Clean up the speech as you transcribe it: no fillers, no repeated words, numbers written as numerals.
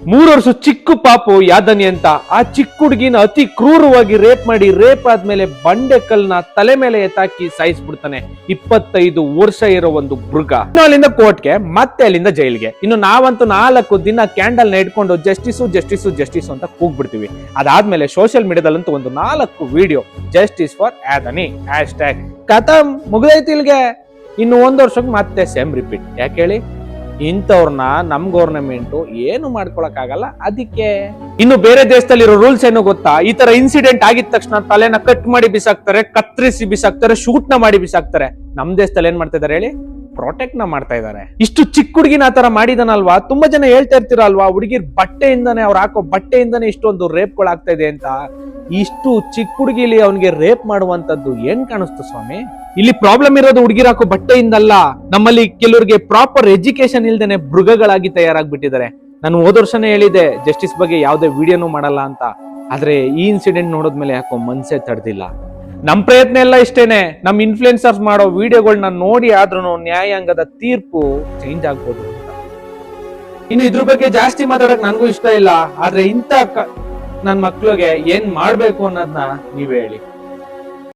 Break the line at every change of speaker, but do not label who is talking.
3 ವರ್ಷ ಚಿಕ್ಕ ಪಾಪು ಯಾದನಿ ಅಂತ ಆ ಚಿಕ್ಕ ಹುಡುಗಿನ ಅತಿ ಕ್ರೂರವಾಗಿ ರೇಪ್ ಮಾಡಿ, ರೇಪ್ ಆದ್ಮೇಲೆ ಬಂಡೆ ಕಲ್ನ ತಲೆ ಮೇಲೆ ಎತ್ತಾಕಿ ಸಾಯಿಸ್ಬಿಡ್ತಾನೆ 25 ವರ್ಷ ಇರೋ ಒಂದು ಮೃಗ. ಅಲ್ಲಿಂದ ಕೋರ್ಟ್ಗೆ, ಮತ್ತೆ ಅಲ್ಲಿಂದ ಜೈಲ್ಗೆ. ಇನ್ನು ನಾವಂತೂ 4 ದಿನ ಕ್ಯಾಂಡಲ್ ನ ಇಟ್ಕೊಂಡು ಜಸ್ಟಿಸು ಜಸ್ಟಿಸು ಜಸ್ಟಿಸ್ ಅಂತ ಕೂಗ್ಬಿಡ್ತೀವಿ. ಅದಾದ್ಮೇಲೆ ಸೋಷಿಯಲ್ ಮೀಡಿಯಾದಲ್ಲಂತೂ ಒಂದು 4 ವಿಡಿಯೋ ಜಸ್ಟಿಸ್ ಫಾರ್ ಯಾದನಿ ಹ್ಯಾಶ್ಟ್ಯಾಗ್ ಖತಮ್ ಮುಗ್ದೈತಿ ಇಲ್ಗೆ. ಇನ್ನು 1 ವರ್ಷಕ್ಕೆ ಮತ್ತೆ ಸೇಮ್ ರಿಪೀಟ್. ಯಾಕೆ ಹೇಳಿ? ಇಂಥವ್ರನ್ನ ನಮ್ ಗೌರ್ನಮೆಂಟ್ ಏನು ಮಾಡ್ಕೊಳಕ್ ಆಗಲ್ಲ. ಅದಕ್ಕೆ ಇನ್ನು ಬೇರೆ ದೇಶದಲ್ಲಿರೋ ರೂಲ್ಸ್ ಏನು ಗೊತ್ತಾ? ಈ ತರ ಇನ್ಸಿಡೆಂಟ್ ಆಗಿದ ತಕ್ಷಣ ತಲೆನ ಕಟ್ ಮಾಡಿ ಬಿಸಾಕ್ತಾರೆ, ಕತ್ತರಿಸಿ ಬಿಸಾಕ್ತಾರೆ, ಶೂಟ್ ನ ಮಾಡಿ ಬಿಸಾಕ್ತಾರೆ. ನಮ್ ದೇಶದಲ್ಲಿ ಏನ್ ಮಾಡ್ತಾ ಇದಾರೆ ಹೇಳಿ? ಪ್ರೊಟೆಕ್ಟ್ ನ ಮಾಡ್ತಾ ಇದಾರೆ. ಇಷ್ಟು ಚಿಕ್ಕ ಹುಡುಗಿನ ಆ ತರ ಮಾಡಿದಾನಲ್ವಾ? ತುಂಬಾ ಜನ ಹೇಳ್ತಾ ಇರ್ತೀರಲ್ವಾ, ಹುಡುಗಿರ್ ಬಟ್ಟೆಯಿಂದಾನೆ, ಅವ್ರು ಹಾಕೋ ಬಟ್ಟೆಯಿಂದಾನೆ ಇಷ್ಟೊಂದು ರೇಪ್ಗಳಾಗ್ತಾ ಇದೆ ಅಂತ. ಇಷ್ಟು ಚಿಕ್ಕ ಹುಡುಗಿಲಿ ಅವನಿಗೆ ರೇಪ್ ಮಾಡುವಂತದ್ದು ಏನ್ ಕಾಣಿಸ್ತು ಸ್ವಾಮಿ? ಇಲ್ಲಿ ಪ್ರಾಬ್ಲಮ್ ಇರೋದು ಹುಡುಗಿರ್ ಹಾಕೋ ಬಟ್ಟೆಯಿಂದಲ್ಲ. ನಮ್ಮಲ್ಲಿ ಕೆಲವರಿಗೆ ಪ್ರಾಪರ್ ಎಜುಕೇಶನ್ ಇಲ್ದೇನೆ ಮೃಗಗಳಾಗಿ ತಯಾರಾಗ್ಬಿಟ್ಟಿದ್ದಾರೆ. ನಾನು ಹೋದ ವರ್ಷನೇ ಹೇಳಿದೆ ಜಸ್ಟಿಸ್ ಬಗ್ಗೆ ಯಾವ್ದೇ ವಿಡಿಯೋನು ಮಾಡಲ್ಲ ಅಂತ. ಆದ್ರೆ ಈ ಇನ್ಸಿಡೆಂಟ್ ನೋಡಿದ್ಮೇಲೆ ಯಾಕೋ ಮನ್ಸೇ ತಡೆದಿಲ್ಲ. ನಮ್ ಪ್ರಯತ್ನ ಎಲ್ಲ ಇಷ್ಟೇನೆ, ನಮ್ ಇನ್ಫ್ಲುಯೆನ್ಸರ್ಸ್ ಮಾಡೋ ವಿಡಿಯೋಗಳನ್ನ ನೋಡಿ ಆದ್ರೂ ನ್ಯಾಯಾಂಗದ ತೀರ್ಪು ಚೇಂಜ್ ಆಗ್ಬೋದು ಅಂತ. ಇನ್ನು ಇದ್ರ ಬಗ್ಗೆ ಜಾಸ್ತಿ ಮಾತಾಡಕ್ ನನ್ಗೂ ಇಷ್ಟ ಇಲ್ಲ. ಆದ್ರೆ ಇಂಥ ನನ್ ಮಕ್ಳಿಗೆ ಏನ್ ಮಾಡ್ಬೇಕು ಅನ್ನೋದನ್ನ ನೀವೇ ಹೇಳಿ.